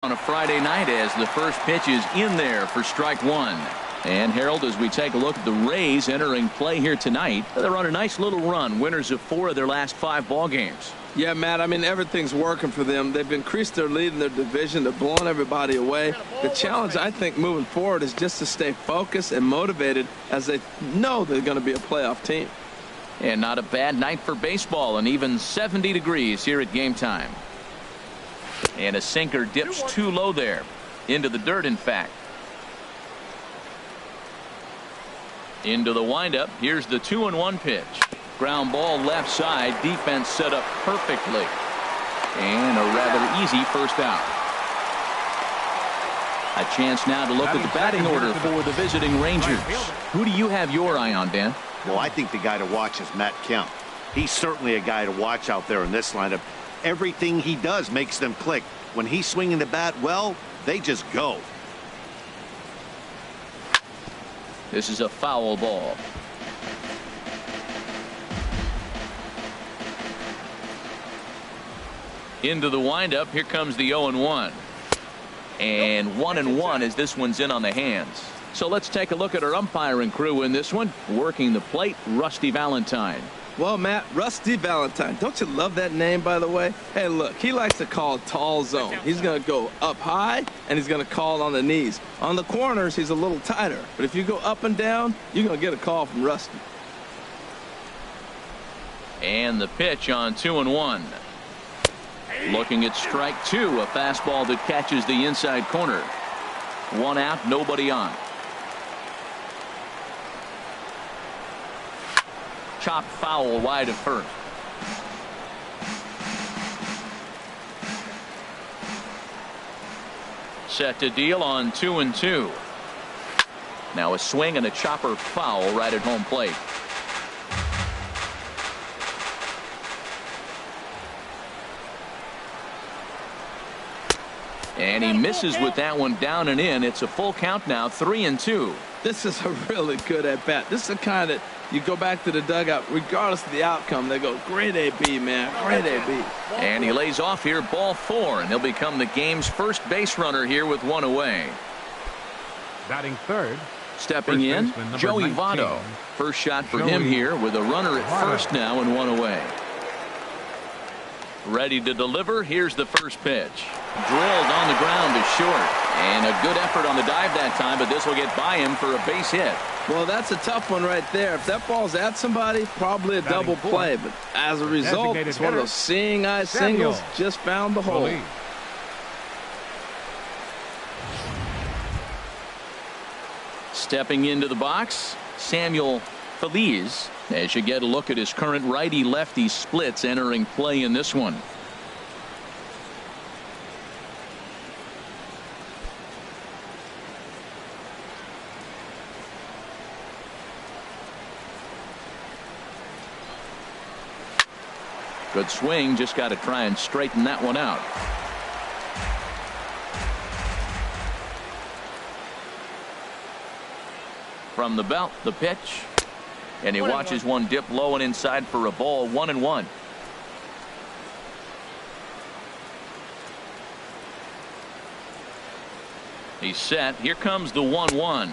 On a Friday night as the first pitch is in there for strike one. And Harold, as we take a look at the Rays entering play here tonight, they're on a nice little run, winners of 4 of their last 5 ball games. Yeah, Matt, I mean, everything's working for them. They've increased their lead in their division. They're blowing everybody away. The challenge, I think, moving forward is just to stay focused and motivated as they know they're going to be a playoff team. And not a bad night for baseball, and even 70 degrees here at game time. And a sinker dips too low there. Into the dirt, in fact. Into the windup. Here's the 2-1 pitch. Ground ball left side. Defense set up perfectly. And a rather easy first out. A chance now to look at the batting order for the visiting Rangers. Who do you have your eye on, Dan? Well, I think the guy to watch is Matt Kemp. He's certainly a guy to watch out there in this lineup. Everything he does makes them click. When he's swinging the bat well, they just go. This is a foul ball. Into the windup. Here comes the 0-1. And 1-1 as this one's in on the hands. So let's take a look at our umpiring crew in this one. Working the plate, Rusty Valentine. Well, Matt, Rusty Valentine, don't you love that name, by the way? Hey, look, he likes to call tall zone. He's going to go up high, and he's going to call on the knees. On the corners, he's a little tighter. But if you go up and down, you're going to get a call from Rusty. And the pitch on 2-1. Looking at strike 2, a fastball that catches the inside corner. 1 out, nobody on. Chopped foul wide of first. Set to deal on 2-2. Now a swing and a chopper foul right at home plate. And he misses with that one down and in. It's a full count now, 3-2. This is a really good at bat. This is the kind that you go back to the dugout, regardless of the outcome. They go, great AB, man, great AB. And he lays off here, ball 4, and he'll become the game's first base runner here with 1 away. Batting third. Stepping in, Joey Votto. First shot for him here with a runner at first now and 1 away. Ready to deliver. Here's the first pitch. Drilled on the ground to short. And a good effort on the dive that time, but this will get by him for a base hit. Well, that's a tough one right there. If that ball's at somebody, probably a double play. But as a result, it's one of those seeing eye singles. Just found the hole. Stepping into the box, Samuel Feliz. As you get a look at his current righty-lefty splits entering play in this one. Good swing, just got to try and straighten that one out. From the belt, the pitch. And he watches one dip low and inside for a ball. 1-1. He's set. Here comes the 1-1.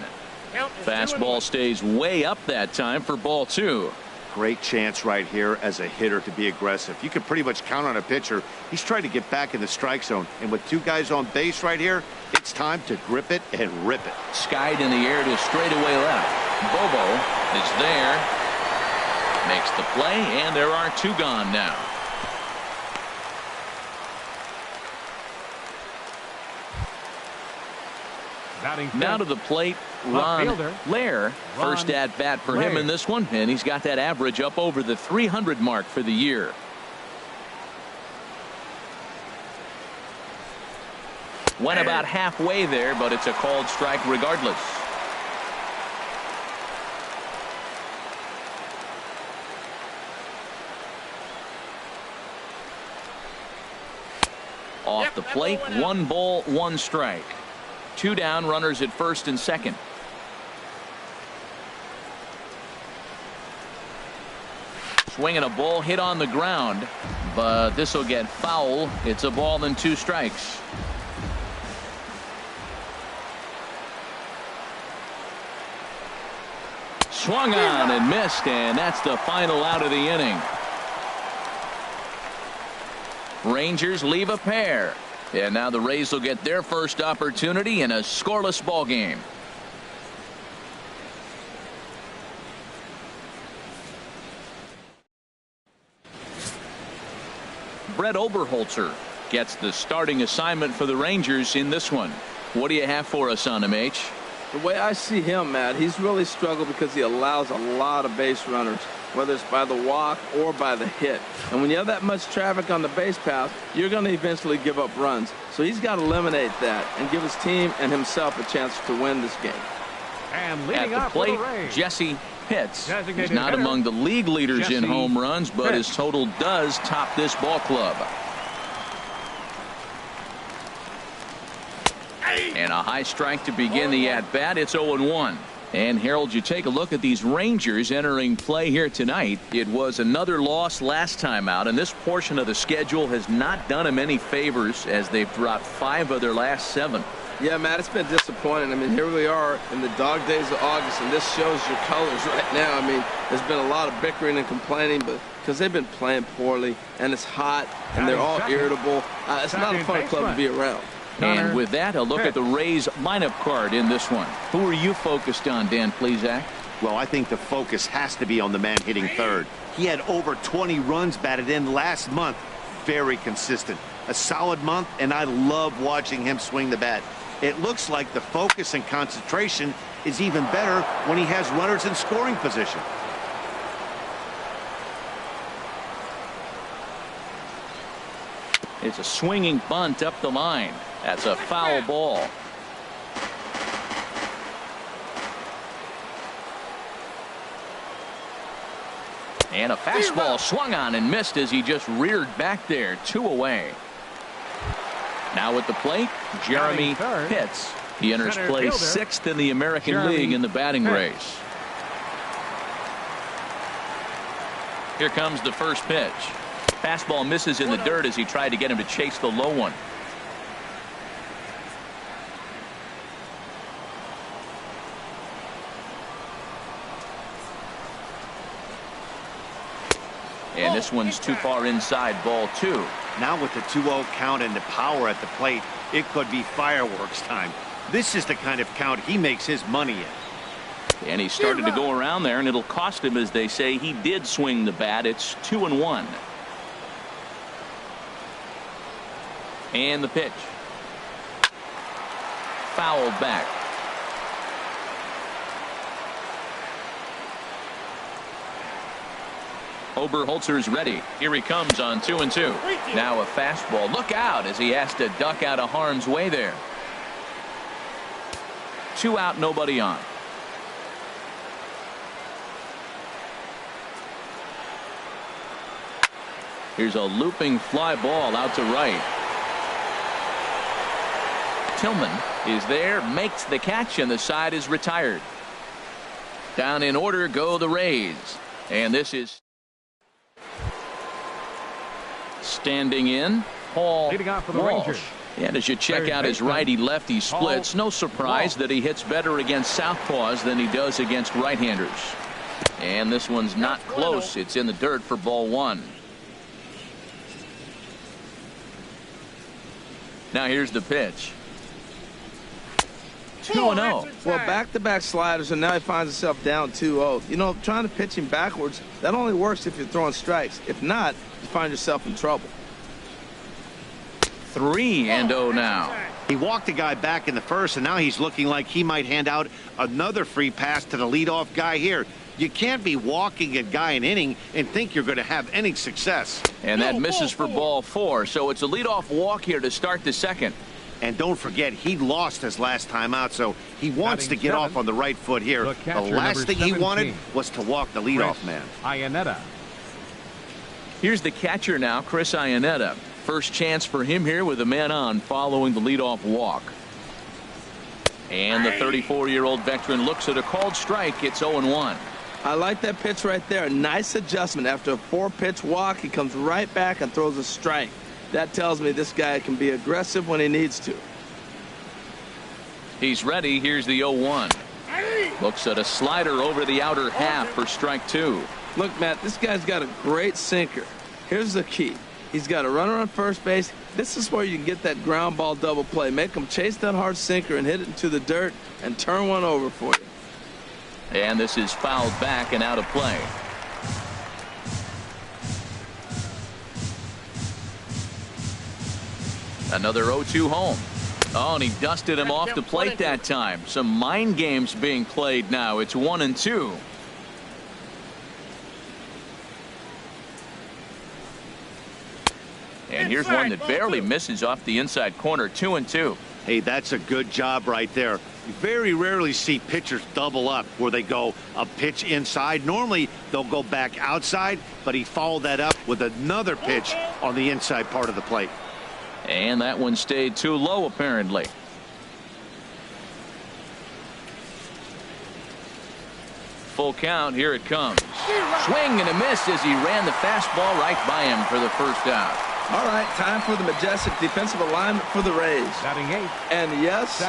Fastball stays way up that time for ball 2. Great chance right here as a hitter to be aggressive. You can pretty much count on a pitcher. He's trying to get back in the strike zone. And with 2 guys on base right here, it's time to grip it and rip it. Skied in the air to straightaway left. Bobo is there. Makes the play, and there are 2 gone now. Now to the plate, Ron Lair. First at bat for him in this one, and he's got that average up over the 300 mark for the year. Went about halfway there, but it's a called strike regardless. Off the plate, 1 ball, 1 strike. 2 down, runners at first and second. Swinging a ball hit on the ground, but this will get foul. It's a ball and 2 strikes. Swung on and missed, and that's the final out of the inning. Rangers leave a pair, and now the Rays will get their first opportunity in a scoreless ball game. Brett Oberholzer gets the starting assignment for the Rangers in this one. What do you have for us on him, H? The way I see him, Matt, he's really struggled because he allows a lot of base runners, whether it's by the walk or by the hit. And when you have that much traffic on the base path, you're going to eventually give up runs. So he's got to eliminate that and give his team and himself a chance to win this game. And At leading the off plate, for the Rays, Jesse Pitts. Designated He's not hitter, among the league leaders in Jesse home runs, but his Pitts. total does top this ball club. And a high strike to begin the at-bat. It's 0-1. And Harold, you take a look at these Rangers entering play here tonight. It was another loss last time out, and this portion of the schedule has not done them any favors as they've dropped 5 of their last 7. Yeah, Matt, it's been disappointing. I mean, here we are in the dog days of August, and this shows your colors right now. I mean, there's been a lot of bickering and complaining, but because they've been playing poorly, and it's hot, and they're all irritable. It's not a fun club to be around. And with that, a look at the Rays lineup card in this one. Who are you focused on, Dan Plesac? Well, I think the focus has to be on the man hitting third. He had over 20 runs batted in last month. Very consistent. A solid month, and I love watching him swing the bat. It looks like the focus and concentration is even better when he has runners in scoring position. It's a swinging bunt up the line. That's a foul ball. And a fastball swung on and missed as he just reared back there. 2 away. Now at the plate, Jeremy Pitts. He enters play 6th in the American League in the batting race. Here comes the first pitch. Fastball misses in the dirt as he tried to get him to chase the low one. And this one's too far inside, ball 2. Now with the 2-0 count and the power at the plate, it could be fireworks time. This is the kind of count he makes his money in. And he started to go around there, and it'll cost him, as they say. He did swing the bat. It's 2-1. And the pitch. Fouled back. Oberholzer's ready. Here he comes on 2-2. Now a fastball. Look out as he has to duck out of harm's way there. 2 out, nobody on. Here's a looping fly ball out to right. Tillman is there, makes the catch, and the side is retired. Down in order go the Rays. And this is standing in, Paul leading off for the Walsh. Rangers. And as you check out his righty-lefty splits, no surprise that he hits better against southpaws than he does against right-handers. And this one's not close. It's in the dirt for ball 1. Now here's the pitch. 2-0. Well, back-to-back sliders, and now he finds himself down 2-0. You know, trying to pitch him backwards, that only works if you're throwing strikes. If not, you find yourself in trouble. 3-0 now. He walked a guy back in the first, and now he's looking like he might hand out another free pass to the leadoff guy here. You can't be walking a guy an inning and think you're going to have any success. And that misses for ball 4. So it's a leadoff walk here to start the second. And don't forget, he lost his last time out, so he wants to get off on the right foot here. The last thing he wanted was to walk the leadoff man. Iannetta. Here's the catcher now, Chris Iannetta. First chance for him here with a man on following the leadoff walk. And the 34-year-old veteran looks at a called strike. It's 0-1. I like that pitch right there. Nice adjustment. After a 4-pitch walk, he comes right back and throws a strike. That tells me this guy can be aggressive when he needs to. He's ready. Here's the 0-1. Looks at a slider over the outer half for strike 2. Look, Matt, this guy's got a great sinker. Here's the key. He's got a runner on first base. This is where you can get that ground ball double play. Make him chase that hard sinker and hit it into the dirt and turn one over for you. And this is fouled back and out of play. Another 0-2 home. Oh, and he dusted him off the plate that time. Some mind games being played now. It's 1-2. And here's one that barely misses off the inside corner. 2-2. Hey, that's a good job right there. You very rarely see pitchers double up where they go a pitch inside. Normally they'll go back outside, but he followed that up with another pitch on the inside part of the plate. And that one stayed too low, apparently. Full count. Here it comes. Swing and a miss as he ran the fastball right by him for the first out. All right, time for the majestic defensive alignment for the Rays. Batting 8th. And yes,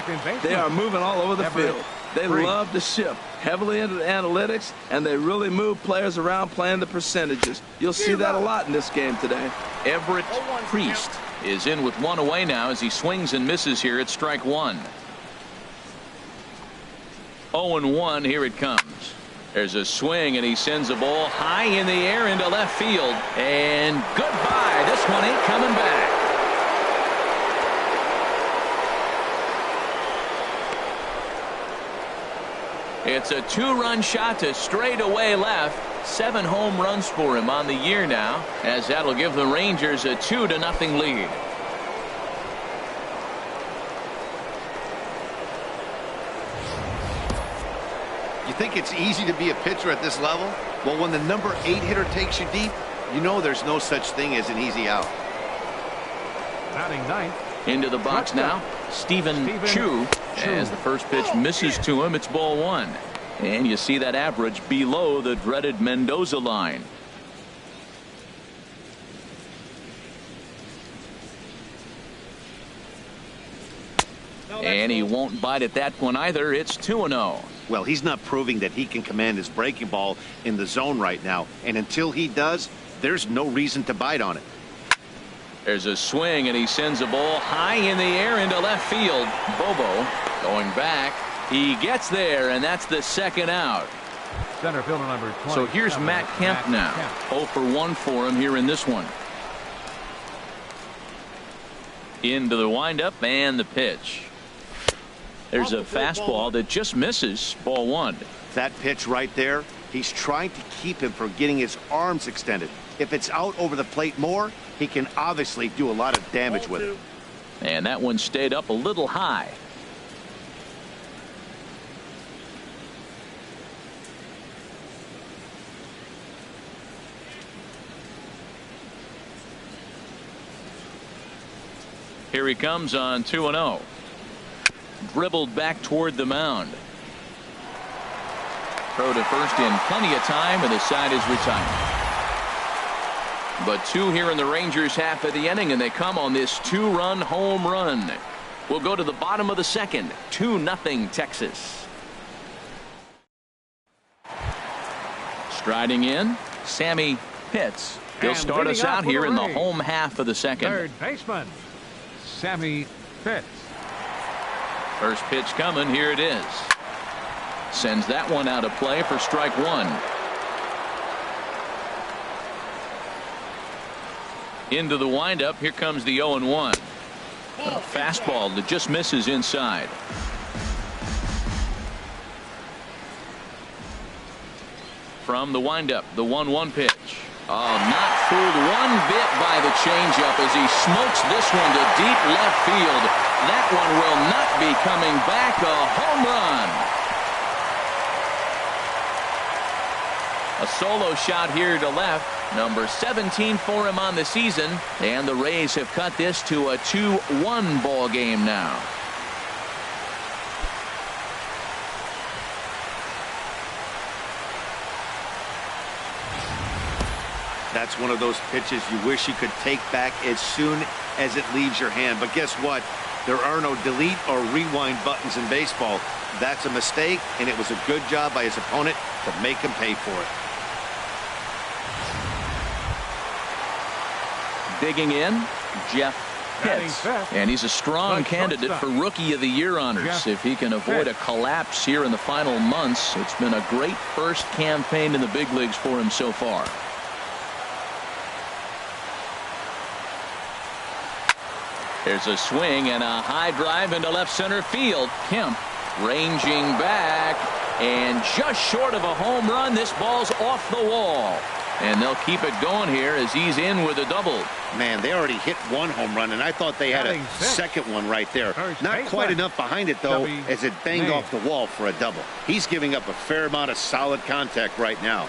they are moving all over the field. They love to shift heavily into the analytics, and they really move players around playing the percentages. You'll see that a lot in this game today. Everett Priest is in with one away now as he swings and misses here at strike 1. 0-1. Here it comes. There's a swing, and he sends a ball high in the air into left field. And goodbye. This one ain't coming back. It's a 2-run shot to straightaway left. 7 home runs for him on the year now, as that'll give the Rangers a 2-0 lead. You think it's easy to be a pitcher at this level? Well, when the number 8 hitter takes you deep, you know there's no such thing as an easy out. Batting 9th. Into the box now, Stephen Chu. As the first pitch misses to him, it's ball 1. And you see that average below the dreaded Mendoza line. And he won't bite at that one either. It's 2-0. Well, he's not proving that he can command his breaking ball in the zone right now. And until he does, there's no reason to bite on it. There's a swing, and he sends a ball high in the air into left field. Bobo going back. He gets there, and that's the second out. Center fielder number 20. So here's Matt Kemp now. 0 for 1 for him here in this one. Into the windup and the pitch. There's a fastball that just misses. Ball 1. That pitch right there, he's trying to keep him from getting his arms extended. If it's out over the plate more, he can obviously do a lot of damage with it. And that one stayed up a little high. Here he comes on 2-0. Dribbled back toward the mound. Throw to first in plenty of time, and the side is retired. But 2 here in the Rangers half of the inning, and they come on this 2-run home run. We'll go to the bottom of the second. 2-0 Texas. Striding in, Sammy Pitts. He'll start us out here in the home half of the second. Third baseman, Sammy Pitts. First pitch coming. Here it is. Sends that one out of play for strike 1. Into the windup. Here comes the 0-1. A fastball that just misses inside. From the windup, the 1-1 pitch. Oh, not fooled one bit by the changeup as he smokes this one to deep left field. That one will not be coming back. A home run. A solo shot here to left. Number 17 for him on the season. And the Rays have cut this to a 2-1 ball game now. That's one of those pitches you wish you could take back as soon as it leaves your hand. But guess what? There are no delete or rewind buttons in baseball. That's a mistake, and it was a good job by his opponent to make him pay for it. Digging in, Jeff Pitts. And he's a strong candidate for Rookie of the Year honors if he can avoid a collapse here in the final months. It's been a great first campaign in the big leagues for him so far. There's a swing and a high drive into left center field. Kemp ranging back, and just short of a home run. This ball's off the wall. And they'll keep it going here as he's in with a double. Man, they already hit one home run, and I thought they had a second one right there. Not quite enough behind it, though, as it banged off the wall for a double. He's giving up a fair amount of solid contact right now.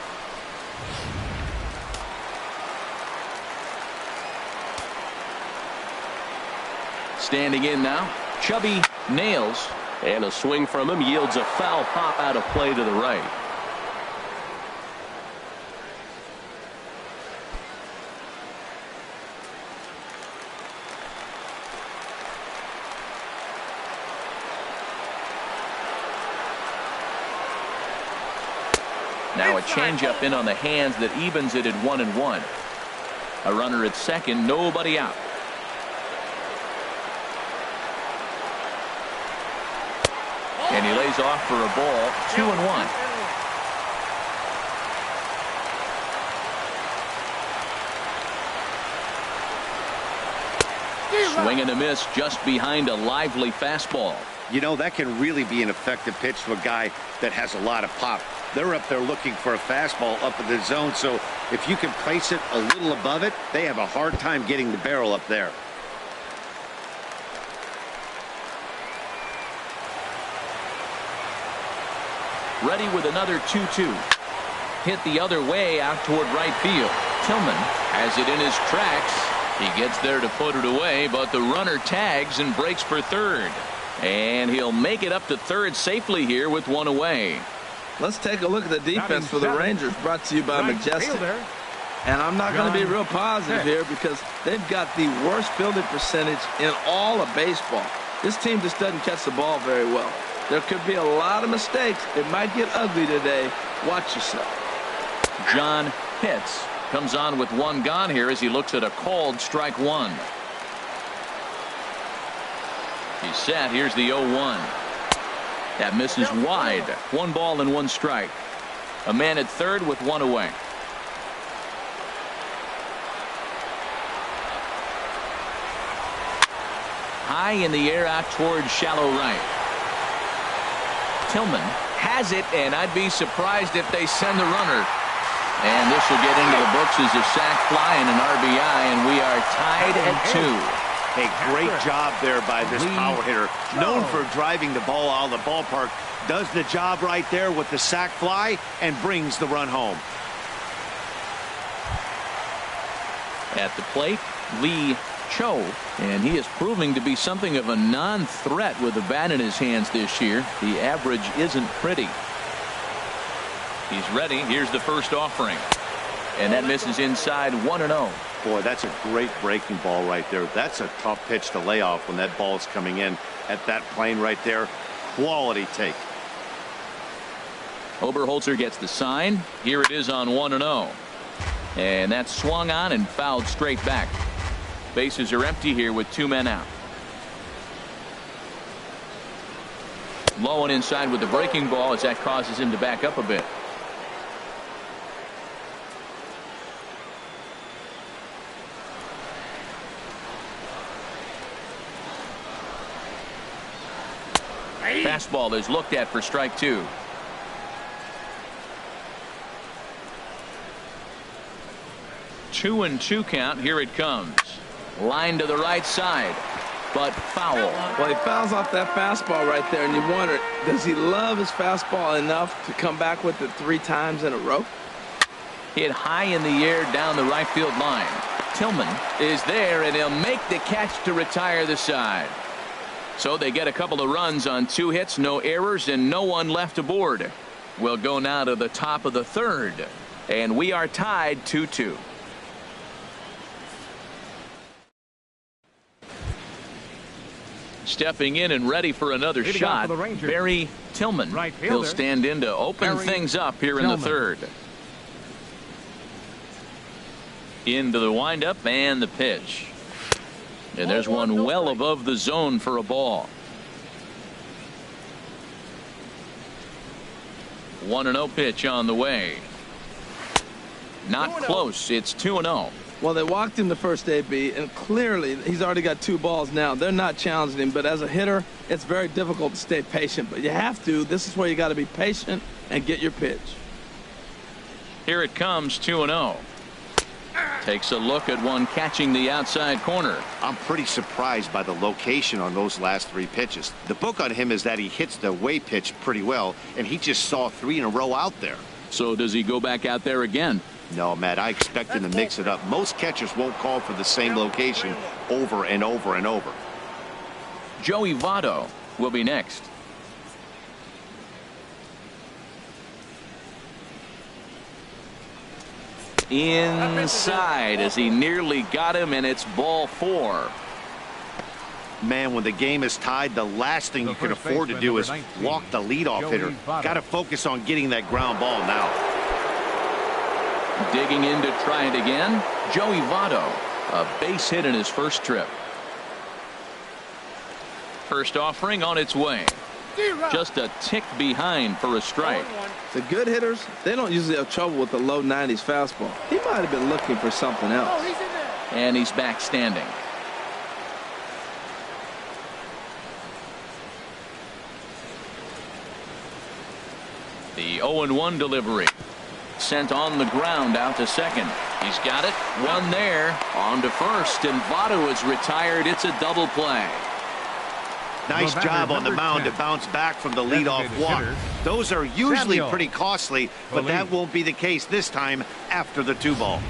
Standing in now, Chubby nails. And a swing from him yields a foul pop out of play to the right. Now a changeup in on the hands that evens it at 1-1. A runner at second, nobody out. And he lays off for a ball, 2-1. Swing and a miss just behind a lively fastball. You know, that can really be an effective pitch to a guy that has a lot of pop. They're up there looking for a fastball up in the zone, so if you can place it a little above it, they have a hard time getting the barrel up there. Ready with another 2-2. Hit the other way out toward right field. Tillman has it in his tracks. He gets there to put it away, but the runner tags and breaks for third. And he'll make it up to third safely here with one away. Let's take a look at the defense for the Rangers, brought to you by Majestic. And I'm not going to be real positive here because they've got the worst fielding percentage in all of baseball. This team just doesn't catch the ball very well. There could be a lot of mistakes. It might get ugly today. Watch yourself. John Pitts comes on with one gone here as he looks at a called strike one. He's set. Here's the 0-1. That misses wide. 1 ball and 1 strike. A man at third with one away. High in the air out towards shallow right. Tillman has it, and I'd be surprised if they send the runner. And this will get into the books as a sac fly and an RBI, and we are tied at 2. A great job there by this power hitter. Known for driving the ball out of the ballpark. Does the job right there with the sac fly and brings the run home. At the plate, Lee Cho, and he is proving to be something of a non-threat with the bat in his hands this year. The average isn't pretty. He's ready. Here's the first offering, and that misses inside 1-0. Boy, that's a great breaking ball right there. That's a tough pitch to lay off when that ball is coming in at that plane right there. Quality take. Oberholzer gets the sign. Here it is on 1-0, and that's swung on and fouled straight back. Bases are empty here with 2 men out. Low and inside with the breaking ball as that causes him to back up a bit. Fastball is looked at for strike 2. Two and 2 count. Here it comes. Line to the right side, but foul. Well, he fouls off that fastball right there, and you wonder, does he love his fastball enough to come back with it 3 times in a row? Hit high in the air down the right field line. Tillman is there, and he'll make the catch to retire the side. So they get a couple of runs on 2 hits, no errors, and no one left aboard. We'll go now to the top of the third, and we are tied 2-2. Stepping in and ready for another Leading shot, off for the Rangers, Barry Tillman. right He'll fielder, stand in to open Barry things up here Tillman. in the third. Into the windup and the pitch. And there's one well above the zone for a ball. 1-0 pitch on the way. Not close. It's 2-0. Well, they walked him the first AB, and clearly he's already got 2 balls now. They're not challenging him, but as a hitter, it's very difficult to stay patient. But you have to. This is where you got to be patient and get your pitch. Here it comes, 2-0. Takes a look at one catching the outside corner. I'm pretty surprised by the location on those last 3 pitches. The book on him is that he hits the away pitch pretty well, and he just saw 3 in a row out there. So does he go back out there again? No, Matt, I expect him to mix it up. Most catchers won't call for the same location over and over and over. Joey Votto will be next. Inside as he nearly got him, and it's ball 4. Man, when the game is tied, the last thing you can afford to do is walk the leadoff hitter. Got to focus on getting that ground ball now. Digging in to try it again, Joey Votto. A base hit in his first trip. First offering on its way. Just a tick behind for a strike. The good hitters, they don't usually have trouble with the low 90s fastball. He might have been looking for something else. And he's back standing. The 0-1 delivery. Sent on the ground out to second. He's got it. One there. On to first. And Votto is retired. It's a double play. Nice job on the mound to bounce back from the leadoff walk. Those are usually pretty costly, but that won't be the case this time after the 2-ball.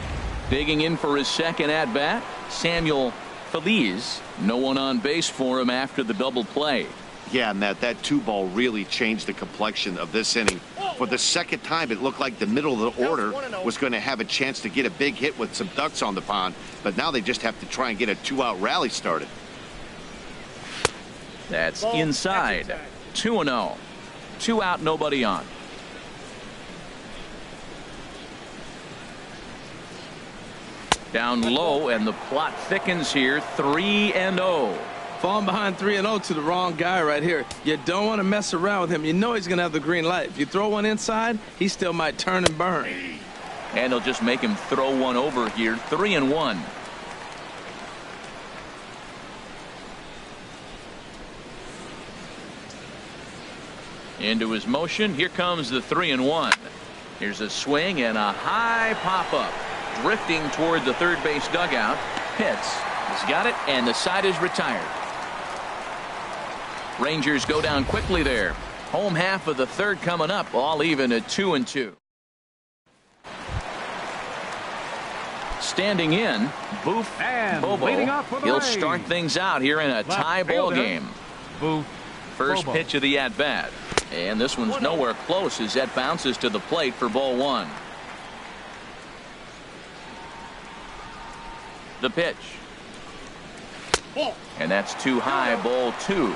Digging in for his second at bat, Samuel Feliz. No one on base for him after the double play. Yeah, Matt, that 2-ball really changed the complexion of this inning. For the second time, it looked like the middle of the order was going to have a chance to get a big hit with some ducks on the pond, but now they just have to try and get a 2-out rally started. That's inside. 2-0. 2 out, nobody on. Down low, and the plot thickens here. 3-0. Falling behind 3-0 to the wrong guy right here. You don't want to mess around with him. You know he's going to have the green light. If you throw one inside, he still might turn and burn. And they'll just make him throw one over here. 3-1. Into his motion. Here comes the 3-1. Here's a swing and a high pop up. Drifting toward the third base dugout. Pitts has got it, and the side is retired. Rangers go down quickly there. Home half of the third coming up, all even at 2-2. Standing in, Booth And Bobo. leading off for the He'll Rays, start things out here in a left tie ball fielder, game. Booth First Bobo. pitch of the at bat. And this one's nowhere close as that bounces to the plate for ball 1. The pitch. And that's too high, ball 2.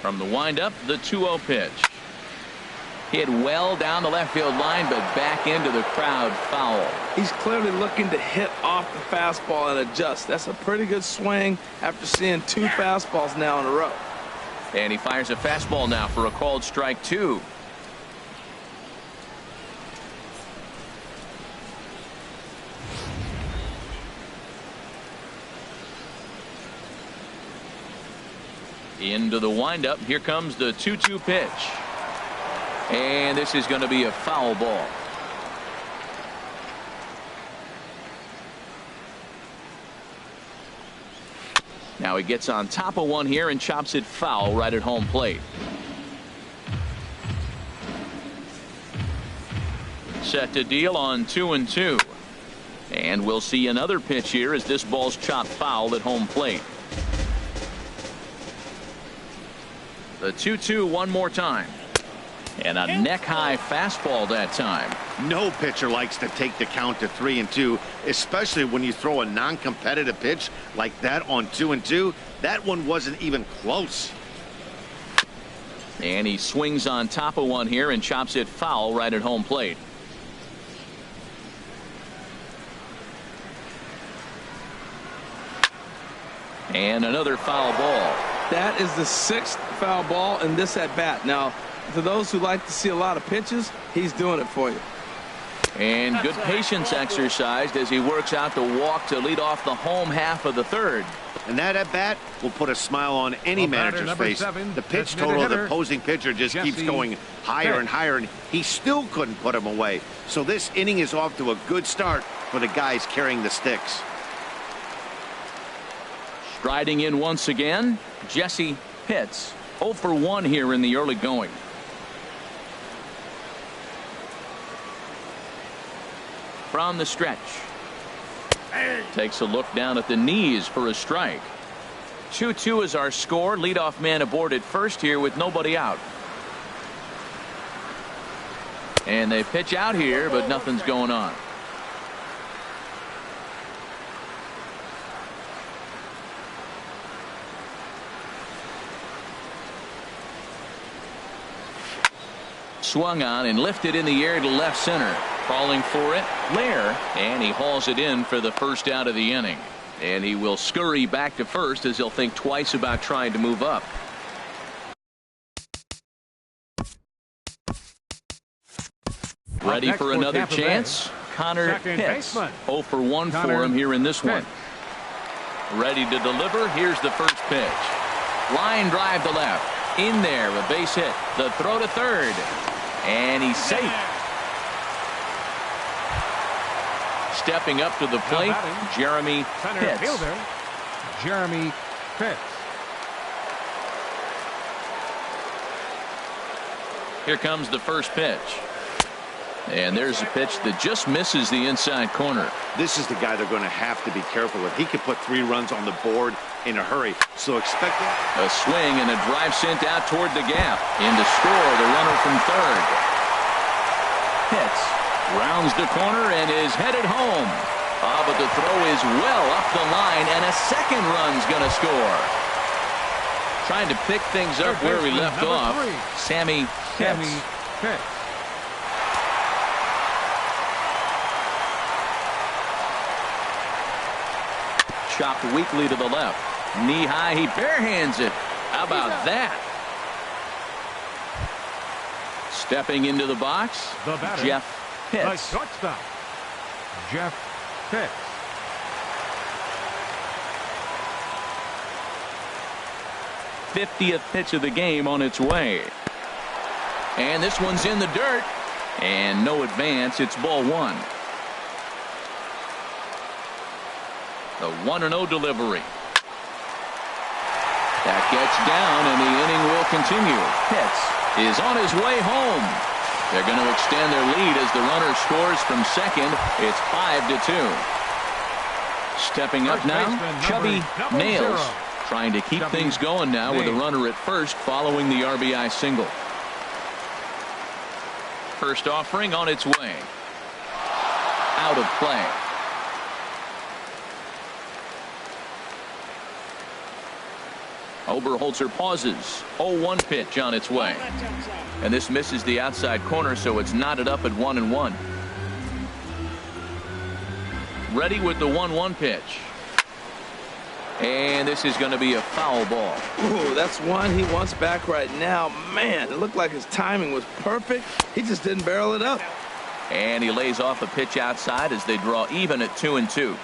From the windup, the 2-0 pitch. Hit well down the left field line, but back into the crowd, foul. He's clearly looking to hit off the fastball and adjust. That's a pretty good swing after seeing 2 fastballs now in a row. And he fires a fastball now for a called strike 2. Into the windup. Here comes the 2-2 pitch. And this is going to be a foul ball. Now he gets on top of one here and chops it foul right at home plate. Set to deal on 2-2. And we'll see another pitch here as this ball's chopped foul at home plate. The 2-2 one more time. And a neck-high fastball that time. No pitcher likes to take the count to 3-2, especially when you throw a non-competitive pitch like that on 2-2. That one wasn't even close. And he swings on top of one here and chops it foul right at home plate. And another foul ball. That is the 6th foul ball in this at bat. Now, to those who like to see a lot of pitches, he's doing it for you. And good patience exercised as he works out the walk to lead off the home half of the 3rd. And that at bat will put a smile on any manager's face. The pitch total of the opposing pitcher just keeps going higher and higher, and he still couldn't put him away. So this inning is off to a good start for the guys carrying the sticks. Striding in once again, Jesse Pitts. 0 for 1 here in the early going. From the stretch. Takes a look down at the knees for a strike. 2-2 is our score. Leadoff man aboard at first here with nobody out. And they pitch out here, but nothing's going on. Swung on and lifted in the air to left center. Calling for it, Lair, and he hauls it in for the first out of the inning. And he will scurry back to first as he'll think twice about trying to move up. Ready for another chance? Connor Pitts. 0 for 1 for him here in this one. Ready to deliver. Here's the first pitch. Line drive to left. In there, a base hit. The throw to third. And he's safe. Stepping up to the plate, Jeremy Pitts. Fielder, Jeremy Pitts. Here comes the first pitch. And there's a pitch that just misses the inside corner. This is the guy they're going to have to be careful with. He could put 3 runs on the board in a hurry. So expect a swing and a drive sent out toward the gap. In to score the runner from third. Pitts rounds the corner and is headed home. But the throw is well up the line, and a second run's going to score. Trying to pick things up where we left off. Sammy Pitts. Chopped weakly to the left. Knee high, he barehands it. How about that? Stepping into the box, Jeff Pitts. Shortstop, Jeff Pitts. '50th pitch of the game on its way. And this one's in the dirt. And no advance. It's ball 1. The 1-0 delivery. That gets down, and the inning will continue. Pitts is on his way home. They're going to extend their lead as the runner scores from second. It's 5-2. Stepping up now, Chubby Nails, trying to keep things going now with a runner at first following the RBI single. First offering on its way. Out of play. Oberholzer pauses. 0-1 pitch on its way. And this misses the outside corner, so it's knotted up at 1-1. Ready with the 1-1 pitch. And this is going to be a foul ball. Ooh, that's one he wants back right now. Man, it looked like his timing was perfect. He just didn't barrel it up. And he lays off a pitch outside as they draw even at 2-2.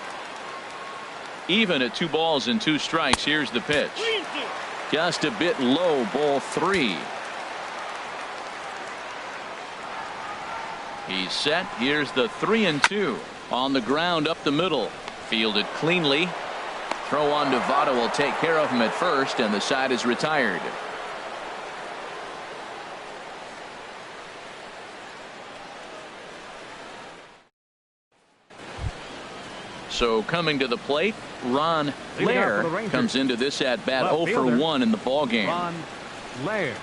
Even at 2 balls and 2 strikes. Here's the pitch. Just a bit low, ball 3. He's set. Here's the 3-2. On the ground up the middle. Fielded cleanly. Throw on to Votto will take care of him at first, and the side is retired. So coming to the plate, Ron Lair comes into this at bat 0 for 1 in the ball game. Ron Lair.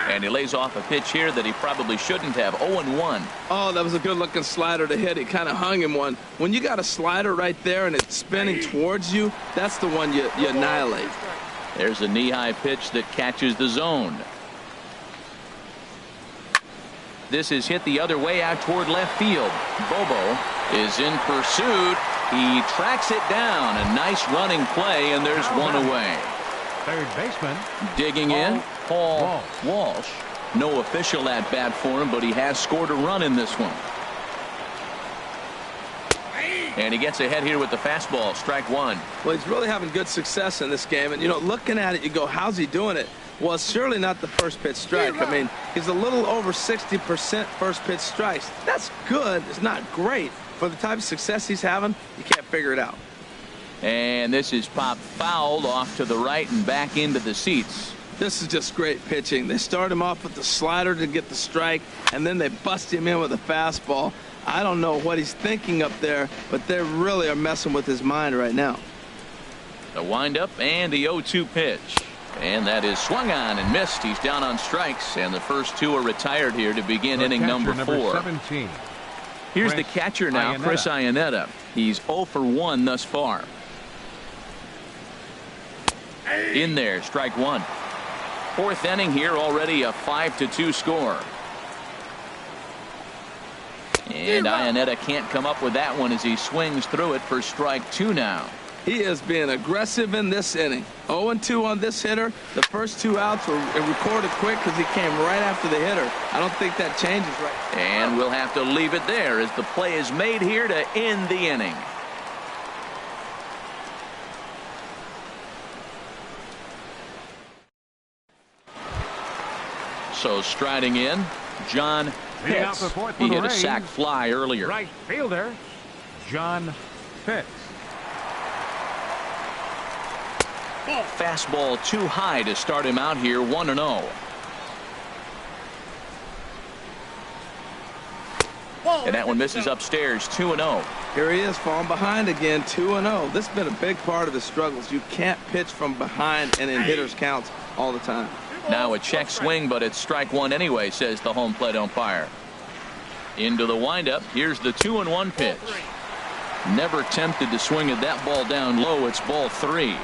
And he lays off a pitch here that he probably shouldn't have. 0-1. Oh, that was a good-looking slider to hit. He kind of hung him one. When you got a slider right there and it's spinning towards you, that's the one you annihilate. There's a knee-high pitch that catches the zone. This is hit the other way out toward left field. Bobo is in pursuit. He tracks it down. A nice running play, and there's one away. Third baseman. Digging in, Paul Walsh. No official at bat for him, but he has scored a run in this one. And he gets ahead here with the fastball. Strike one. Well, he's really having good success in this game. And, you know, looking at it, you go, how's he doing it? Well, it's surely not the first pitch strike. I mean, he's a little over 60% first pitch strikes. That's good. It's not great. For the type of success he's having, you can't figure it out. And this is popped foul off to the right and back into the seats. This is just great pitching. They start him off with the slider to get the strike, and then they bust him in with a fastball. I don't know what he's thinking up there, but they really are messing with his mind right now. The windup and the 0-2 pitch. And that is swung on and missed. He's down on strikes, and the first two are retired here to begin inning number 4. 17. Here's the catcher now, Chris Iannetta. He's 0 for 1 thus far. In there, strike one. Fourth inning here, already a 5-2 score. And Iannetta can't come up with that one as he swings through it for strike 2 now. He is being aggressive in this inning. 0-2 on this hitter. The first 2 outs were recorded quick because he came right after the hitter. I don't think that changes right. And we'll have to leave it there as the play is made here to end the inning. So striding in, John Pitts. He hit a sac fly earlier. Right fielder, John Pitts. Fastball too high to start him out here, 1-0. And that one misses upstairs, 2-0. Here he is, falling behind again, 2-0. This has been a big part of his struggles. You can't pitch from behind and in hitters' counts all the time. Now a check swing, but it's strike one anyway, says the home plate umpire. Into the windup. Here's the 2-1 pitch. Never tempted to swing at that ball down low. It's ball 3.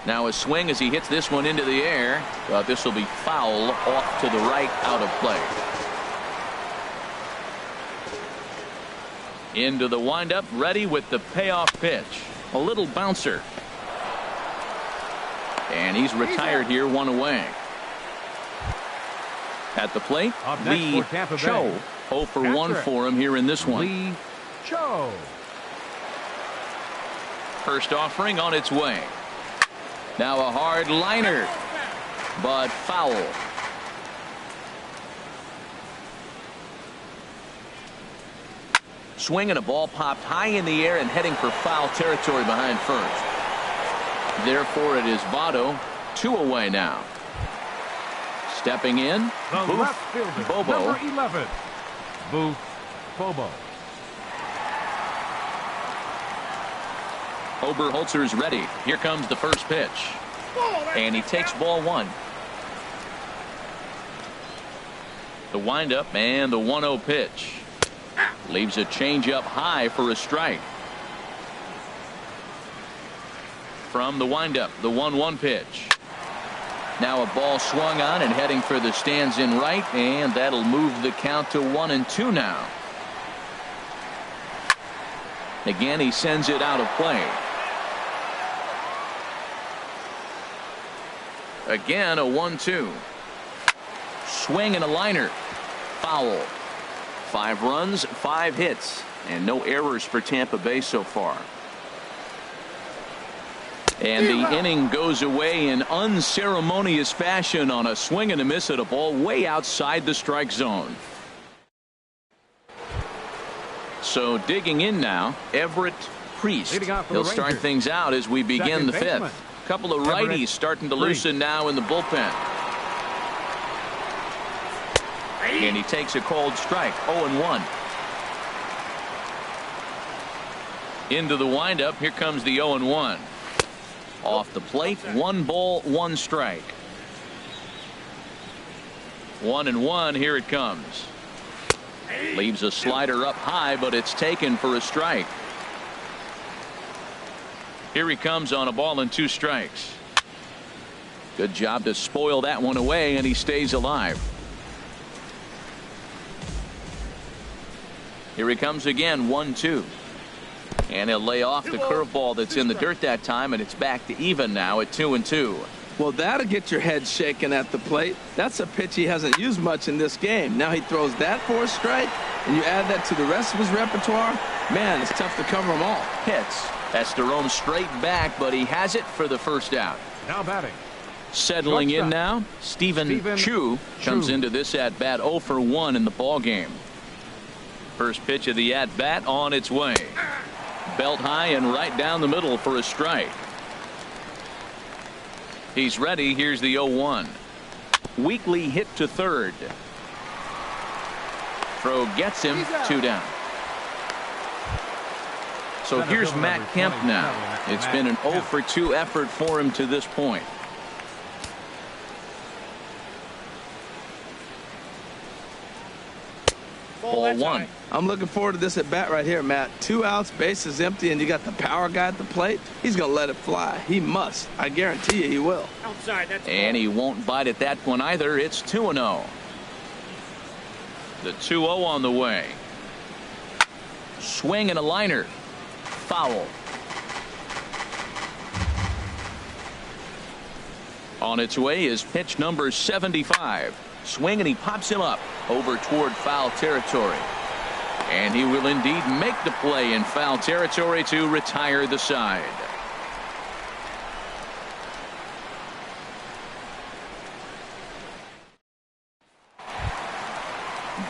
Now a swing as he hits this one into the air. But this will be foul off to the right, out of play. Into the windup, ready with the payoff pitch. A little bouncer. And he's retired here, 1 away. At the plate, Lee Cho. 0 for 1 for him here in this one. Lee Cho. First offering on its way. Now a hard liner, but foul. Swing and a ball popped high in the air and heading for foul territory behind first. Therefore, it is Votto, 2 away now. Stepping in, The Booth left fielder, Bobo. number 11, Booth Bobo. Oberholzer is ready. Here comes the first pitch. And he takes ball 1. The windup and the 1-0 pitch. Leaves a changeup high for a strike. From the windup, the 1-1 pitch. Now a ball swung on and heading for the stands in right, and that'll move the count to 1-2 now. Again, he sends it out of play. Again, a 1-2. Swing and a liner. Foul. 5 runs, 5 hits, and no errors for Tampa Bay so far. And the inning goes away in unceremonious fashion on a swing and a miss at a ball way outside the strike zone. So digging in now, Everett Priest. He'll start things out as we begin the 5th. A couple of righties starting to loosen now in the bullpen. And he takes a cold strike, 0-1. Into the windup. Here comes the 0-1. Off the plate. 1 ball, 1 strike. 1-1. Here it comes. Leaves a slider up high, but it's taken for a strike. Here he comes on a ball and 2 strikes. Good job to spoil that one away, and he stays alive. Here he comes again, 1-2. And he'll lay off the curveball that's in the dirt that time, and it's back to even now at 2-2. Well, that'll get your head shaking at the plate. That's a pitch he hasn't used much in this game. Now he throws that for a strike, and you add that to the rest of his repertoire. Man, it's tough to cover them all. Hits. That's Jerome straight back, but he has it for the first out. Now batting. Settling in now, Stephen Chu comes into this at bat 0 for 1 in the ball game. First pitch of the at bat on its way. Belt high and right down the middle for a strike. He's ready. Here's the 0-1. Weakly hit to third. Throw gets him 2 down. So here's Matt Kemp now. It's been an 0 for 2 effort for him to this point. Ball 1. I'm looking forward to this at bat right here, Matt. 2 outs, bases empty, and you got the power guy at the plate. He's going to let it fly. He must. I guarantee you he will. Outside, that's and he won't bite at that one either. It's 2-0. The 2-0 on the way. Swing and a liner. Foul. On its way is pitch number 75. Swing, and he pops him up over toward foul territory. And he will indeed make the play in foul territory to retire the side.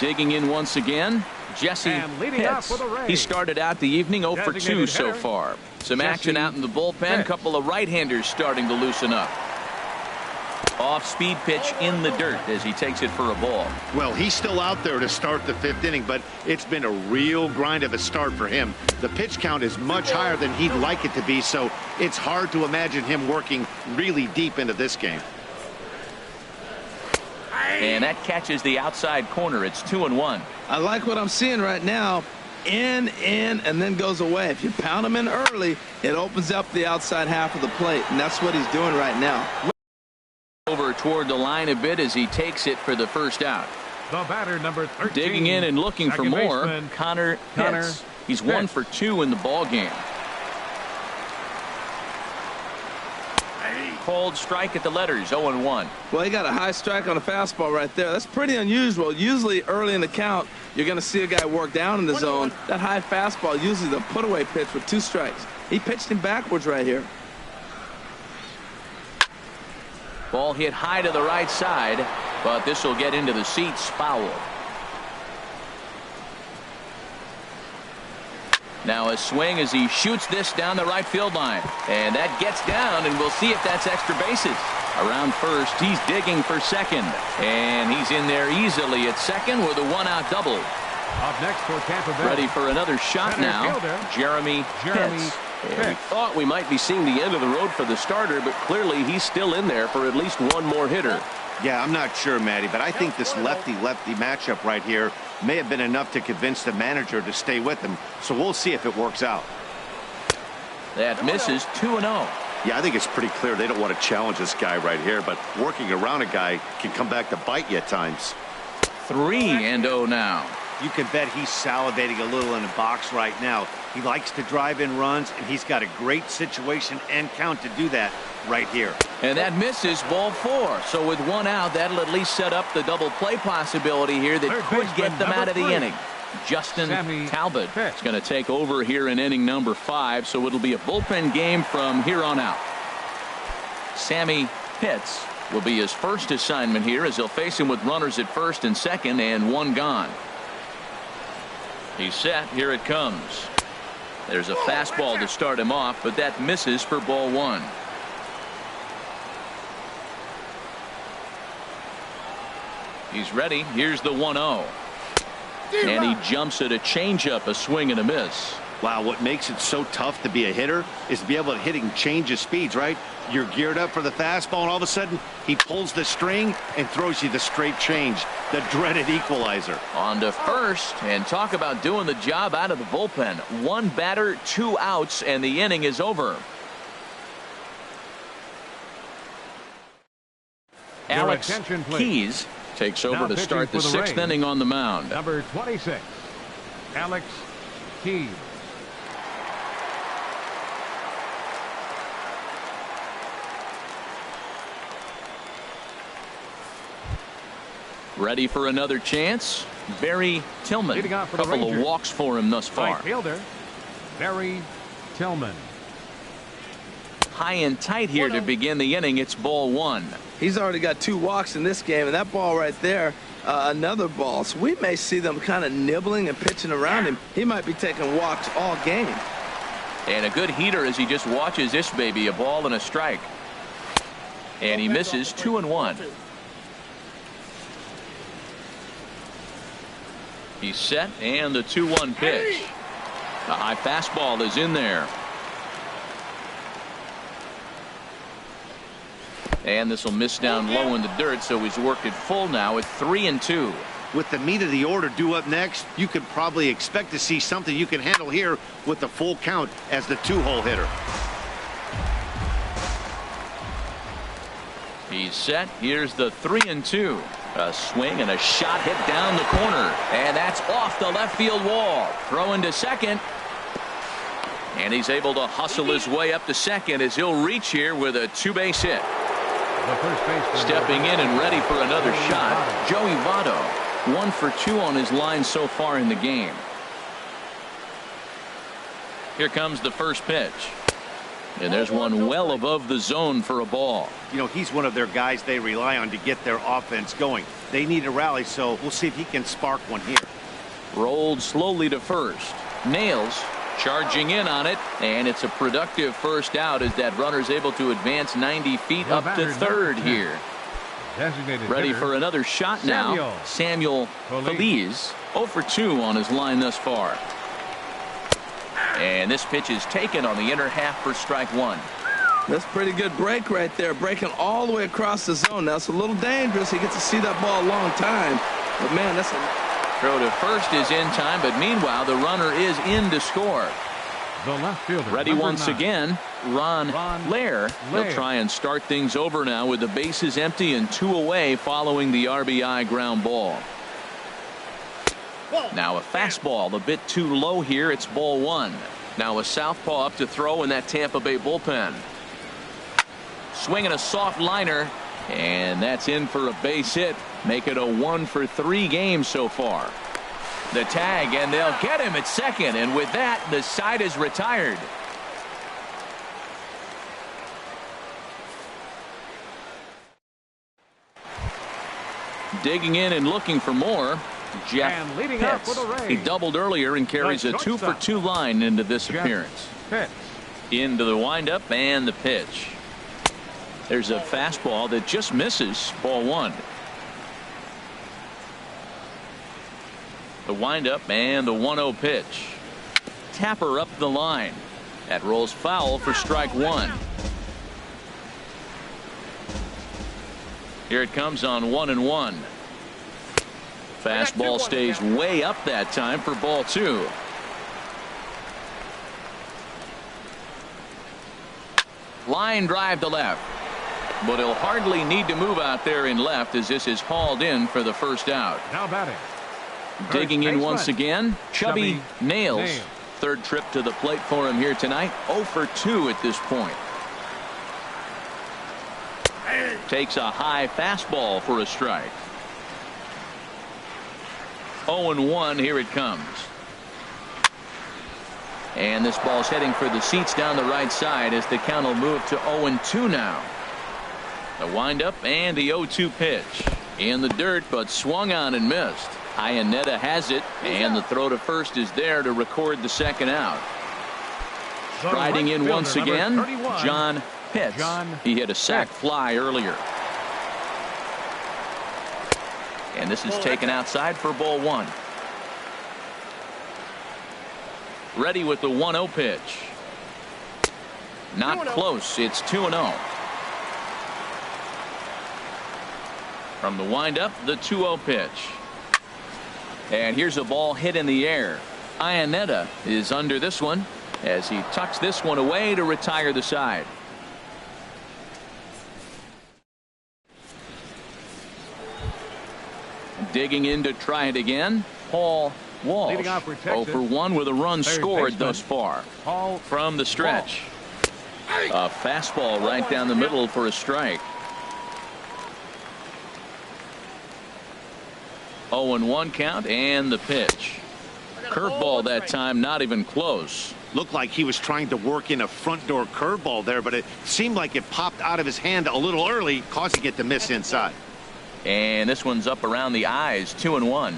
Digging in once again, Jesse Pitts. He started out the evening 0 for 2 so far. Some action out in the bullpen. Couple of right-handers starting to loosen up. Off-speed pitch in the dirt as he takes it for a ball. Well, he's still out there to start the 5th inning, but it's been a real grind of a start for him. The pitch count is much higher than he'd like it to be, so it's hard to imagine him working really deep into this game. And that catches the outside corner. It's 2-1. I like what I'm seeing right now. In, and then goes away. If you pound him in early, it opens up the outside half of the plate, and that's what he's doing right now. Over toward the line a bit as he takes it for the first out. The batter, number 13. Digging in and looking for more, baseman, Connor Pitts. He's 1 for 2 in the ball game. Called strike at the letters, 0-1. Well, he got a high strike on a fastball right there. That's pretty unusual. Usually early in the count, you're going to see a guy work down in the zone. That high fastball, usually the put-away pitch with 2 strikes. He pitched him backwards right here. Ball hit high to the right side, but this will get into the seats. Foul. Now a swing as he shoots this down the right field line, and that gets down, and we'll see if that's extra bases. Around first, he's digging for second, and he's in there easily at second with a 1-out double. Up next for Tampa Bay. Ready for another shot now. Jeremy Pitts. And we thought we might be seeing the end of the road for the starter, but clearly he's still in there for at least one more hitter. Yeah, I'm not sure, Matty, but I think this lefty-lefty matchup right here may have been enough to convince the manager to stay with him. So we'll see if it works out. That misses. 2-0. Yeah, I think it's pretty clear they don't want to challenge this guy right here, but working around a guy can come back to bite you at times. 3-0 now. You can bet he's salivating a little in the box right now. He likes to drive in runs, and he's got a great situation and count to do that right here. And that misses, ball 4. So with 1 out, that'll at least set up the double play possibility here that could get them out of the inning. Justin Talbot is going to take over here in inning number 5, so it'll be a bullpen game from here on out. Sammy Pitts will be his first assignment here as they'll face him with runners at first and second and 1 gone. He's set. Here it comes. There's a fastball to start him off, but that misses for ball 1. He's ready. Here's the 1-0. And he jumps at a changeup, a swing and a miss. Wow, what makes it so tough to be a hitter is to be able to hitting change of speeds, right? You're geared up for the fastball, and all of a sudden, he pulls the string and throws you the straight change, the dreaded equalizer. On to first, and talk about doing the job out of the bullpen. One batter, 2 outs, and the inning is over. Your Alex attention, please. Keys takes over Now to pitching start the for the 6th Rays. inning on the mound. Number 26, Alex Keys. Ready for another chance? Barry Tillman. Leading off for the Couple of Rangers. walks for him thus far. Right fielder, Barry Tillman. High and tight here to begin the inning. It's ball 1. He's already got 2 walks in this game, and that ball right there, another ball. So we may see them kind of nibbling and pitching around him. He might be taking walks all game. And a good heater as he just watches this baby. A ball and a strike. And he misses 2-1. He's set, and the 2-1 pitch. The high fastball is in there. And this will miss down low in the dirt, so he's worked it full now at 3-2. With the meat of the order due up next, you could probably expect to see something you can handle here with the full count as the 2-hole hitter. He's set. Here's the 3-2. A swing and a shot hit down the corner. And that's off the left field wall. Throw into second. And he's able to hustle his way up to second as he'll reach here with a 2-base hit. The first baseman. Stepping in and ready for another shot, Joey Votto. 1 for 2 on his line so far in the game. Here comes the first pitch. And there's one well above the zone for a ball. You know, he's one of their guys they rely on to get their offense going. They need a rally, so we'll see if he can spark one here. Rolled slowly to first. Nails charging in on it, and it's a productive first out as that runner's able to advance 90 feet up to third here. Designated Ready hitter, for another shot now. Samuel Feliz 0 for 2 on his line thus far. And this pitch is taken on the inner half for strike 1. That's a pretty good break right there, breaking all the way across the zone. Now it's a little dangerous. He gets to see that ball a long time, but man, that's a throw to first is in time, but meanwhile the runner is in to score. the left fielder. Ready number once 9. again, Ron Lair. He'll Lair. try and start things over now with the bases empty and 2 away following the RBI ground ball. Now a fastball a bit too low here. It's ball 1. Now a southpaw up to throw in that Tampa Bay bullpen. Swinging a soft liner, and that's in for a base hit. Make it a 1 for 3 game so far. The tag, and they'll get him at second, and with that the side is retired. Digging in and looking for more, Jeff And leading up Pitts. for the Rays. He doubled earlier and carries a The 2 for shortstop. 2 line into this Jeff appearance. Pitts. Into the windup and the pitch. There's a fastball that just misses, ball 1. The windup and the 1-0 pitch. Tapper up the line. That rolls foul for strike 1. Here it comes on 1-1. Fastball stays way up that time for ball 2. Line drive to left, but he'll hardly need to move out there in left as this is hauled in for the first out. Now batting. Digging in baseman, once again, Chubby Nails. Nails. Third trip to the plate for him here tonight. 0 for 2 at this point. Takes a high fastball for a strike. 0-1, here it comes. And this ball's heading for the seats down the right side as the count will move to 0-2 now. The windup and the 0-2 pitch. In the dirt, but swung on and missed. Iannetta has it, and the throw to first is there to record the second out. The Striding right in fielder, once number again, 31, John Pitts. John He hit a sac Pitts. fly earlier. And this is taken outside for ball 1. Ready with the 1-0 pitch. Not close. It's 2-0. From the windup, the 2-0 pitch. And here's a ball hit in the air. Iannetta is under this one as he tucks this one away to retire the side. Digging in to try it again, Paul Walsh. 0 for 1 with a run scored thus far. From the stretch. A fastball right down the middle for a strike. 0-1 count and the pitch. Curveball that time, not even close. Looked like he was trying to work in a front door curveball there, but it seemed like it popped out of his hand a little early, causing it to miss inside. And this one's up around the eyes. 2-1.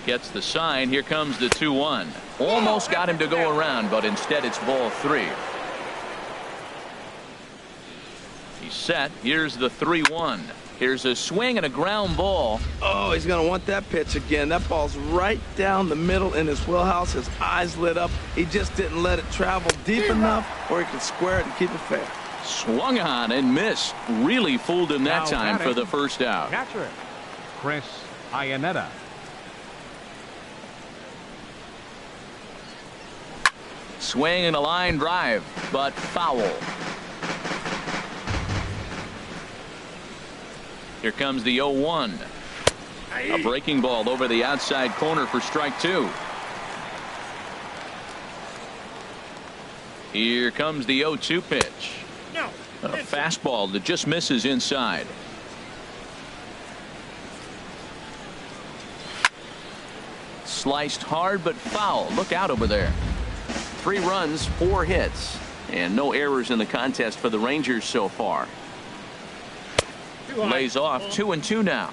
Gets the sign. Here comes the 2-1. Almost got him to go around, but instead it's ball 3. He's set. Here's the 3-1. Here's a swing and a ground ball. Oh, he's going to want that pitch again. That ball's right down the middle in his wheelhouse. His eyes lit up. He just didn't let it travel deep enough where he could square it and keep it fair. Swung on and missed. Really fooled him that time for the first out. Catcher, Chris Iannetta. Swing and a line drive, but foul. Here comes the 0-1. A breaking ball over the outside corner for strike 2. Here comes the 0-2 pitch. A fastball that just misses inside. Sliced hard but foul. Look out over there. 3 runs, 4 hits, and no errors in the contest for the Rangers so far. Lays off 2-2 now.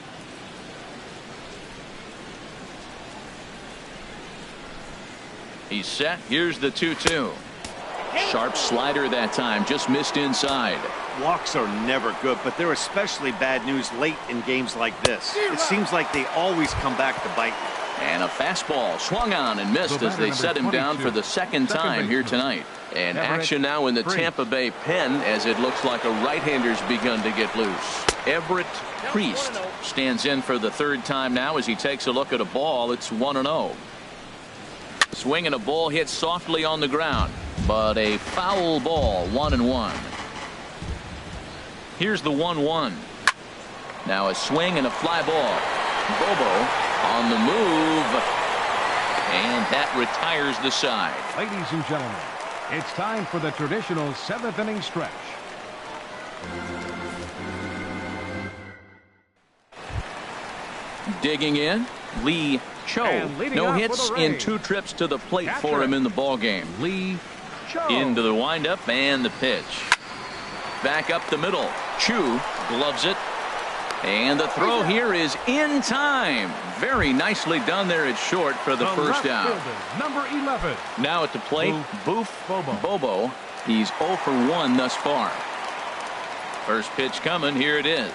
He's set. Here's the 2-2. Sharp slider that time, just missed inside. Walks are never good, but they're especially bad news late in games like this. It seems like they always come back to bite. And a fastball swung on and missed as they set him down for the second time here tonight. And action now in the Tampa Bay pen as it looks like a right-hander's begun to get loose. Everett Priest stands in for the 3rd time now as he takes a look at a ball. It's 1-0. Swing and a ball hit softly on the ground, but a foul ball. 1-1. Here's the 1-1. Now a swing and a fly ball. Bobo on the move, and that retires the side. Ladies and gentlemen, it's time for the traditional 7th inning stretch. Digging in, Lee Cho. No hits in 2 trips to the plate for him in the ball game. Lee Cho. Into the windup and the pitch. Back up the middle. Chu gloves it. And the throw here is in time. Very nicely done there at short for the first out. Number 11. Now at the plate, Boof Bobo. He's 0 for 1 thus far. First pitch coming. Here it is.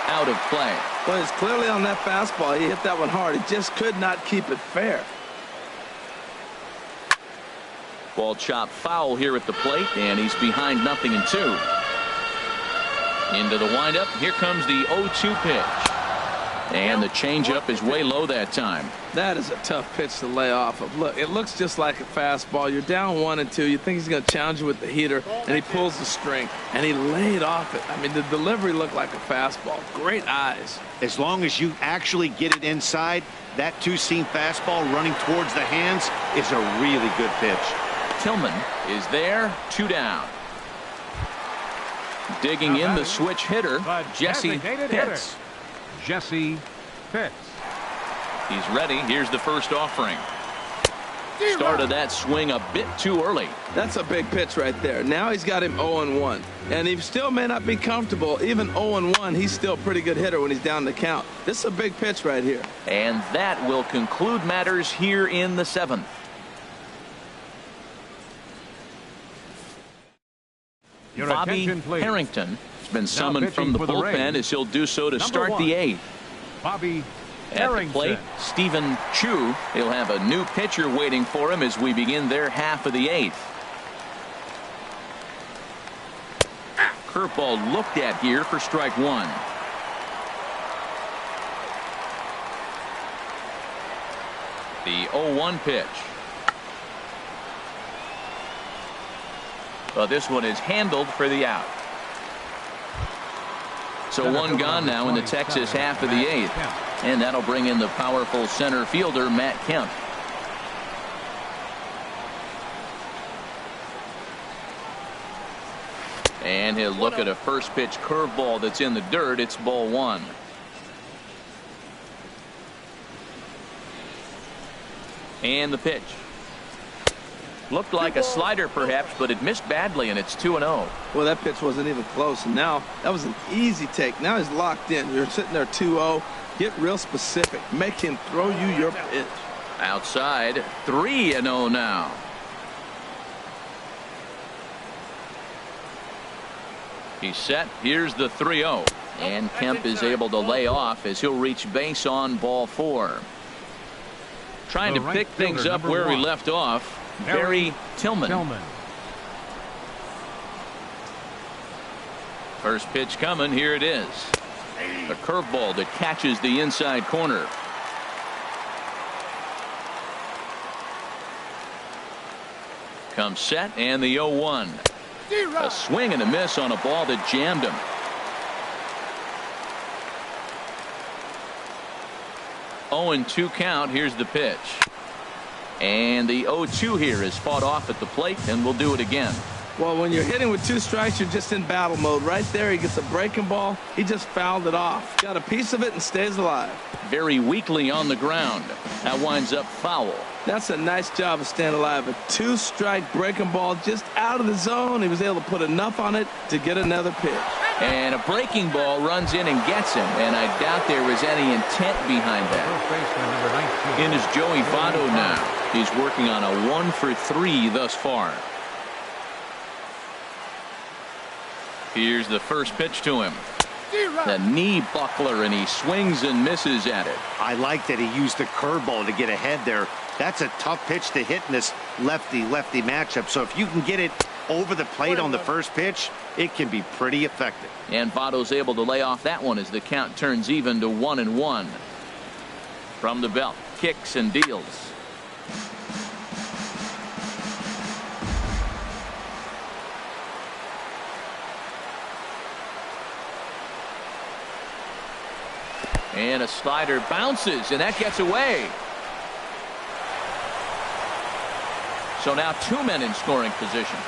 Out of play. Well, it's clearly on that fastball. He hit that one hard. He just could not keep it fair. Ball chopped foul here at the plate, and he's behind 0-2. Into the windup. Here comes the 0-2 pitch. And the changeup is way low that time. That is a tough pitch to lay off of. Look, it looks just like a fastball. You're down 1-2. You think he's going to challenge you with the heater, and he pulls the string, and he laid off it. I mean, the delivery looked like a fastball. Great eyes. As long as you actually get it inside, that 2-seam fastball running towards the hands is a really good pitch. Tillman is there. 2 down. Digging in the switch hitter, Jesse Pitts. Jesse Pitts. He's ready. Here's the first offering. Started that swing a bit too early. That's a big pitch right there. Now he's got him 0-1. And he still may not be comfortable. Even 0-1, he's still a pretty good hitter when he's down the count. This is a big pitch right here. And that will conclude matters here in the 7th. Bobby Harrington has been summoned from the bullpen as he'll do so to start the 8th. Bobby At the plate, Stephen Chu. He'll have a new pitcher waiting for him as we begin their half of the 8th. Curveball looked at here for strike 1. The 0-1 pitch. Well, this one is handled for the out. So one gone now in the Texas half of the 8th. And that'll bring in the powerful center fielder, Matt Kemp. And he'll look at a first pitch curveball that's in the dirt. It's ball 1. And the pitch. Looked like a slider perhaps, but it missed badly, and it's 2-0. Well, that pitch wasn't even close, and now that was an easy take. Now he's locked in. You're sitting there 2-0. Get real specific. Make him throw you your pitch. Outside, 3-0 now. He's set. Here's the 3-0. And Kemp is able to lay off as he'll reach base on ball 4. Trying to pick things up where we left off. Barry Tillman. First pitch coming. Here it is. A curveball that catches the inside corner. Comes set, and the 0-1. A swing and a miss on a ball that jammed him. Oh, and 2 count. Here's the pitch. And the 0-2 here is fought off at the plate, and we'll do it again. Well, when you're hitting with 2 strikes, you're just in battle mode. Right there, he gets a breaking ball. He just fouled it off. Got a piece of it and stays alive. Very weakly on the ground. That winds up foul. That's a nice job of staying alive. A 2-strike breaking ball just out of the zone. He was able to put enough on it to get another pitch. And a breaking ball runs in and gets him, and I doubt there was any intent behind that. In is Joey Votto now. He's working on a 1-for-3 thus far. Here's the first pitch to him. The knee buckler, and he swings and misses at it. I like that he used the curveball to get ahead there. That's a tough pitch to hit in this lefty-lefty matchup. So if you can get it over the plate on the first pitch, it can be pretty effective. And Votto's able to lay off that one as the count turns even to 1-1. From the belt, kicks and deals. And a slider bounces, and that gets away. So now 2 men in scoring position.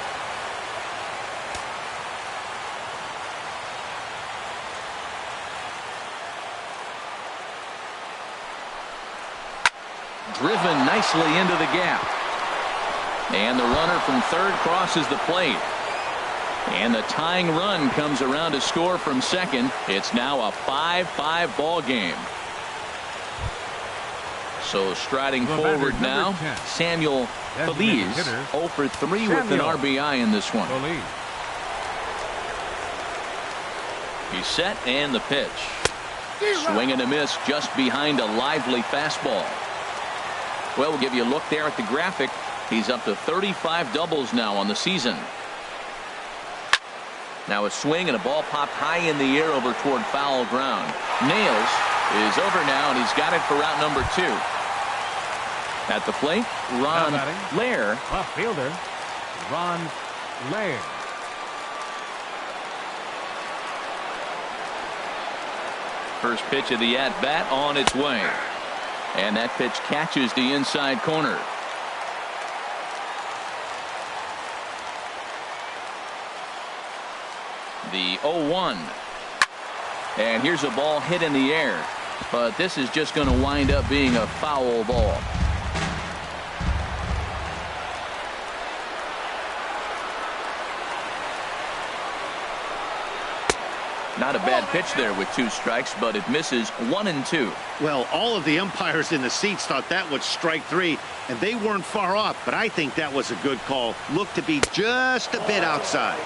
Driven nicely into the gap. And the runner from third crosses the plate. And the tying run comes around to score from second. It's now a 5-5 ball game. So striding forward now, Samuel Feliz, 0-for-3 with an RBI in this one. He's set, and the pitch. Swing and a miss just behind a lively fastball. Well, we'll give you a look there at the graphic. He's up to 35 doubles now on the season. Now a swing and a ball popped high in the air over toward foul ground. Nails is over now, and he's got it for route number 2. At the plate, Ron Lair. Left fielder, Ron Lair. First pitch of the at-bat on its way. And that pitch catches the inside corner. The 0-1. And here's a ball hit in the air. But this is just going to wind up being a foul ball. Not a bad pitch there with 2 strikes, but it misses 1-2. Well, all of the umpires in the seats thought that was strike 3, and they weren't far off, but I think that was a good call. Looked to be just a bit outside.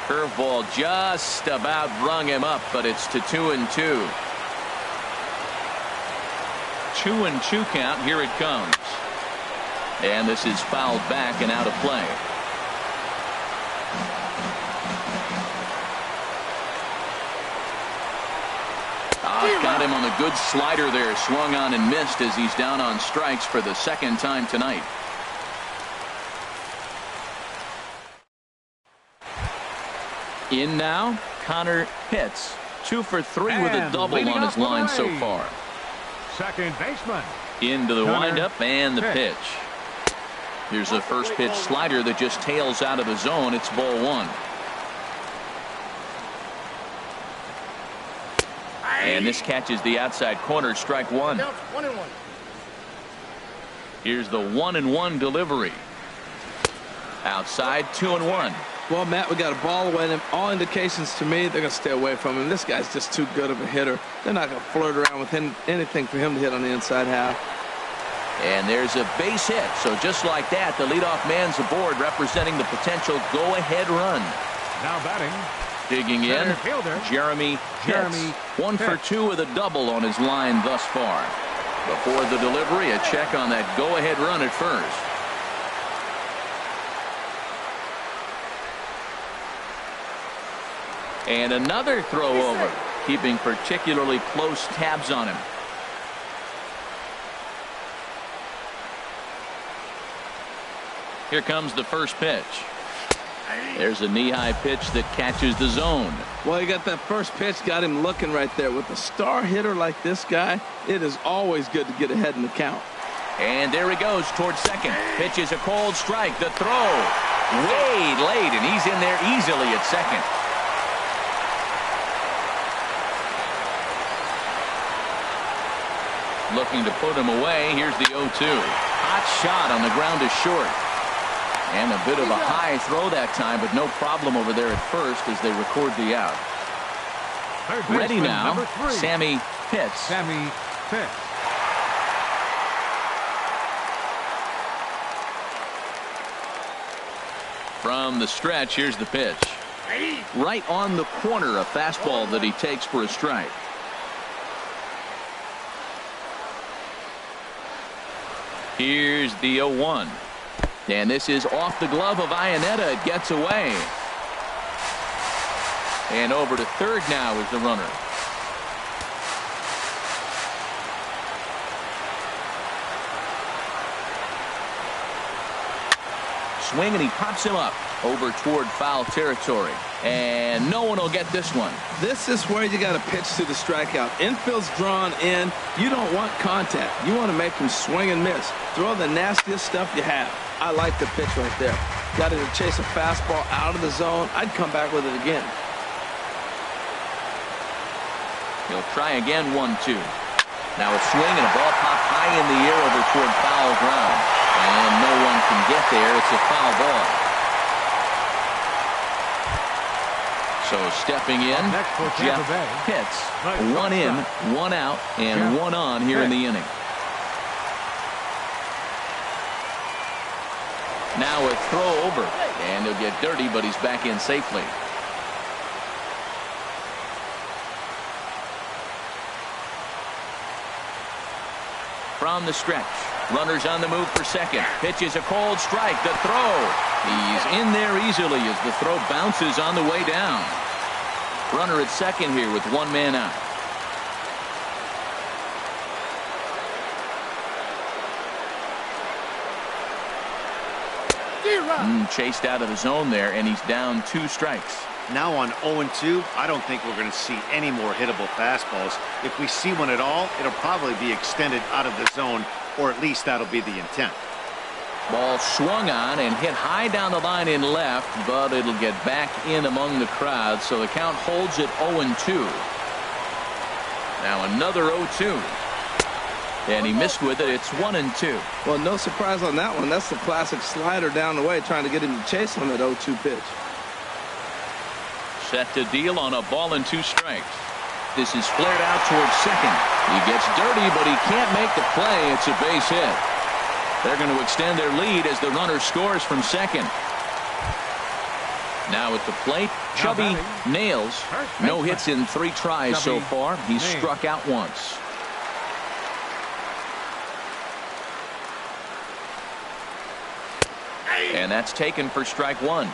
Curveball just about brung him up, but it's to 2-2. 2-2 count. Here it comes. And this is fouled back and out of play. Got him on the good slider there. Swung on and missed as he's down on strikes for the second time tonight. In now, Connor Pitts. 2 for 3 with a double on his line so far. Second baseman. Into the Connor windup and the pitch. Here's a first pitch slider that just tails out of the zone. It's ball 1. And this catches the outside corner. Strike 1. Here's the 1-1 delivery. Outside 2-1. Well, Matt, we got a ball away. All indications to me, they're going to stay away from him. This guy's just too good of a hitter. They're not going to flirt around with anything for him to hit on the inside half. And there's a base hit. So just like that, the leadoff man's aboard, representing the potential go-ahead run. Now batting. Digging in, Jeremy Pitts. 1 for 2 with a double on his line thus far. Before the delivery, a check on that go-ahead run at first. And another throw over, keeping particularly close tabs on him. Here comes the first pitch. There's a knee-high pitch that catches the zone. Well, you got that first pitch, got him looking right there. With a star hitter like this guy, it is always good to get ahead in the count. And there he goes towards second. Pitch is a cold strike. The throw way late, and he's in there easily at second. Looking to put him away. Here's the 0-2. Hot shot on the ground is short. And a bit of a high throw that time, but no problem over there at first as they record the out. Ready now, Sammy Pitts. Sammy Pitts. From the stretch, here's the pitch. Right on the corner, a fastball that he takes for a strike. Here's the 0-1. And this is off the glove of Iannetta. It gets away. And over to third now is the runner. Swing, and he pops him up over toward foul territory. And no one will get this one. This is where you got to pitch to the strikeout. Infield's drawn in. You don't want contact. You want to make him swing and miss. Throw the nastiest stuff you have. I like the pitch right there. Got to chase a fastball out of the zone. I'd come back with it again. He'll try again. 1-2. Now a swing and a ball popped high in the air over toward foul ground. And no one can get there. It's a foul ball. So stepping in, Jeff Pitts. 1 in, 1 out, and 1 on here in the inning. Now a throw over, and he'll get dirty, but he's back in safely. From the stretch, runners on the move for second. Pitch is a cold strike. The throw. He's in there easily as the throw bounces on the way down. Runner at second here with 1 man out. Chased out of the zone there, and he's down 2 strikes. Now on 0-2, I don't think we're going to see any more hittable fastballs. If we see one at all, it'll probably be extended out of the zone, or at least that'll be the intent. Ball swung on and hit high down the line in left, but it'll get back in among the crowd, so the count holds at 0-2. Now another 0-2. And he missed with it. It's 1-2. Well, no surprise on that one. That's the classic slider down the way, trying to get him to chase on that 0-2 pitch. Set to deal on a ball and 2 strikes. This is flared out towards second. He gets dirty, but he can't make the play. It's a base hit. They're going to extend their lead as the runner scores from second. Now at the plate, Chubby Nails. No hits in 3 tries so far. He's struck out once. And that's taken for strike one.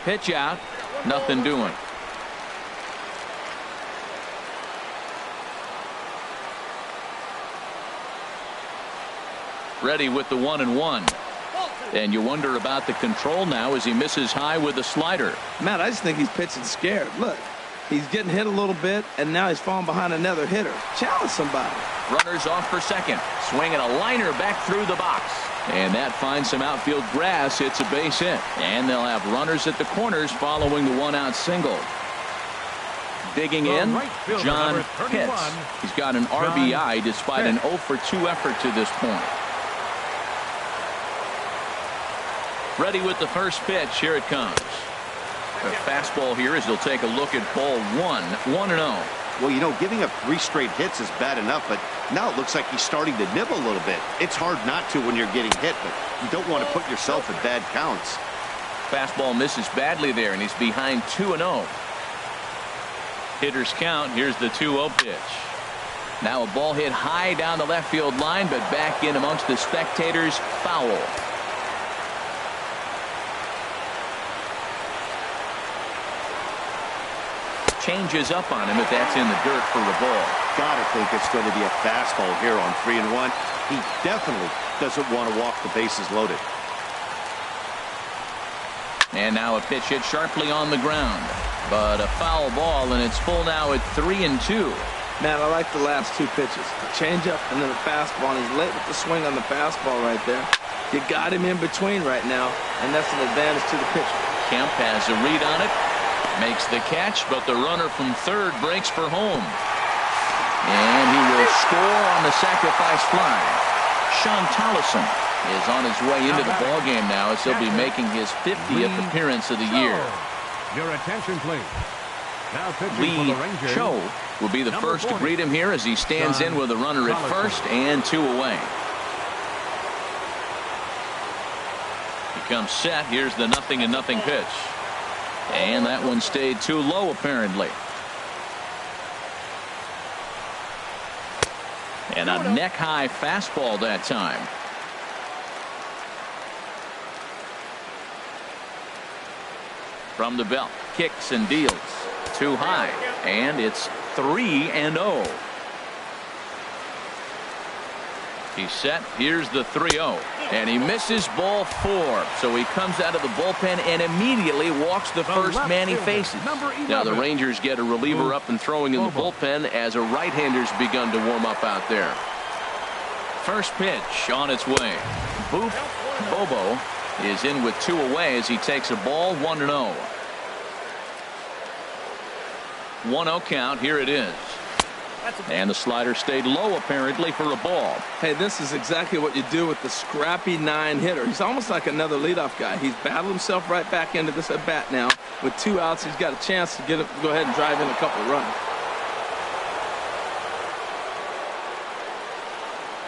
Pitch out. Nothing doing. Ready with the 1-1. And you wonder about the control now as he misses high with the slider. Matt, I just think he's pitching scared. Look, he's getting hit a little bit, and now he's falling behind another hitter. Challenge somebody. Runners off for second. Swinging a liner back through the box. And that finds some outfield grass. It's a base hit. And they'll have runners at the corners following the one-out single. Digging in, John Pitts. He's got an RBI despite an 0-for-2 effort to this point. Ready with the first pitch. Here it comes. A fastball here as he'll take a look at ball one. 1-0. Well, you know, giving up 3 straight hits is bad enough, but now it looks like he's starting to nibble a little bit. It's hard not to when you're getting hit, but you don't want to put yourself in bad counts. Fastball misses badly there, and he's behind 2-0. Hitters count. Here's the 2-0 pitch. Now a ball hit high down the left field line, but back in amongst the spectators. Foul. Changes up on him, but that's in the dirt for the ball. Gotta think it's going to be a fastball here on 3-1. He definitely doesn't want to walk the bases loaded. And now a pitch hit sharply on the ground, but a foul ball, and it's full now at 3-2. Man, I like the last 2 pitches. A changeup and then a fastball, and he's late with the swing on the fastball right there. You got him in between right now, and that's an advantage to the pitcher. Kemp has a read on it. Makes the catch, but the runner from third breaks for home. And he will score on the sacrifice fly. Sean Tolleson is on his way into the ballgame now as he'll be making his 50th appearance of the year. Your attention, please. Now pitching for Lee the Rangers. Cho will be the first to greet him here as he stands in with a runner at first and 2 away. He comes set. Here's the 0-0 pitch. And that one stayed too low, apparently. And a neck-high fastball that time. From the belt, kicks and deals. Too high, and it's 3-0. He's set. Here's the 3-0. And he misses ball 4. So he comes out of the bullpen and immediately walks the first man he faces. Now the Rangers get a reliever up and throwing in the bullpen as a right-hander's begun to warm up out there. First pitch on its way. Boof Bobo is in with 2 away as he takes a ball. 1-0. 1-0 count. Here it is. And the slider stayed low apparently for a ball. Hey, this is exactly what you do with the scrappy 9 hitter. He's almost like another leadoff guy. He's battled himself right back into this at bat now. With 2 outs, he's got a chance to go ahead and drive in a couple of runs.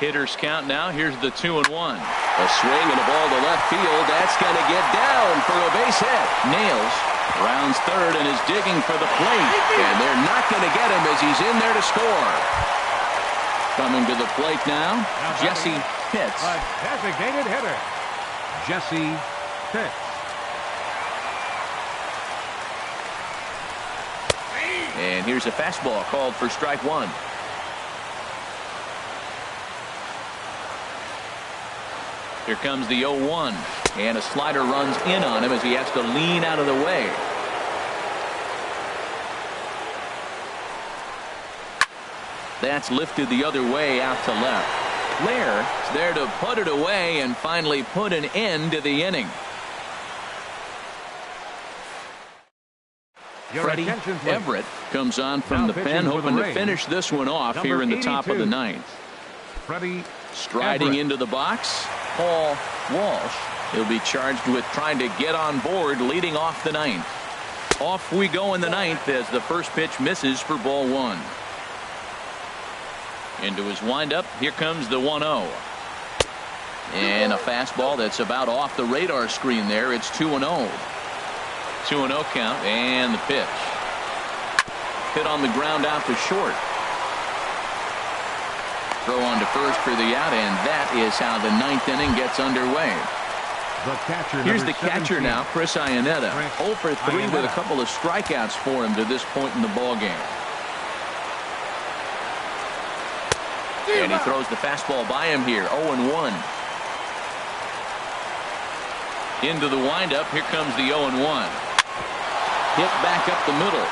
Hitters count now. Here's the 2-1. A swing and a ball to left field. That's going to get down for a base hit. Nails rounds third and is digging for the plate. And they're not going to get him as he's in there to score. Coming to the plate now, Jesse Pitts. A designated hitter, Jesse Pitts. And here's a fastball called for strike 1. Here comes the 0-1, and a slider runs in on him as he has to lean out of the way. That's lifted the other way out to left. Blair is there to put it away and finally put an end to the inning. Freddie Everett comes on from the pen, hoping to finish this one off here in the top of the 9th. Freddie Striding into the box, Paul Walsh. He'll be charged with trying to get on board leading off the 9th. Off we go in the 9th as the first pitch misses for ball 1. Into his windup, here comes the 1-0. And a fastball that's about off the radar screen there. It's 2-0. 2-0 count, and the pitch. Hit on the ground out to short. throw on to first for the out, and that is how the ninth inning gets underway. The catcher, Here's the number catcher 17. now, Chris Iannetta. Chris 0 for 3 with a Iannetta. couple of strikeouts for him to this point in the ballgame. And he throws the fastball by him here, 0-1. Into the windup, here comes the 0-1. Hit back up the middle.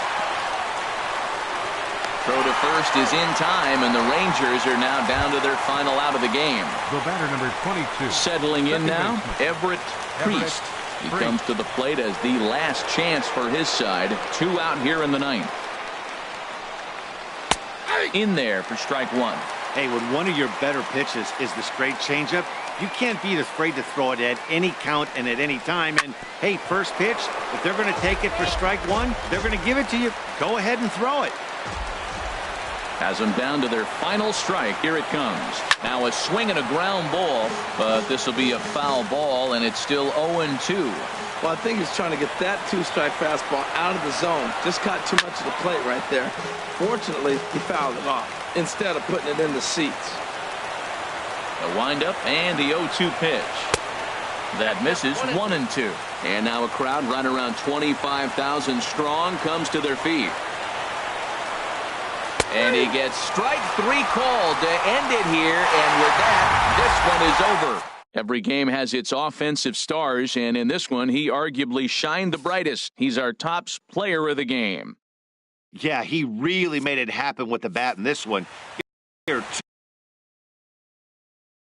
Throw to first is in time, and the Rangers are now down to their final out of the game. The batter, number 22. Settling in Second now, baseman. Everett Priest. He Priest. comes to the plate as the last chance for his side. 2 out here in the ninth. In there for strike 1. Hey, when one of your better pitches is the straight changeup, you can't be afraid to throw it at any count and at any time. And, hey, first pitch, if they're going to take it for strike 1, they're going to give it to you. Go ahead and throw it. Has them down to their final strike. Here it comes. Now a swing and a ground ball, but this will be a foul ball, and it's still 0-2. Well, I think he's trying to get that 2-strike fastball out of the zone. Just caught too much of the plate right there. Fortunately, he fouled it off instead of putting it in the seats. The windup and the 0-2 pitch. That misses 1-2. And now a crowd right around 25,000 strong comes to their feet. And he gets strike 3 called to end it here. And with that, this one is over. Every game has its offensive stars, and in this one, he arguably shined the brightest. He's our top player of the game. Yeah, he really made it happen with the bat in this one. Here,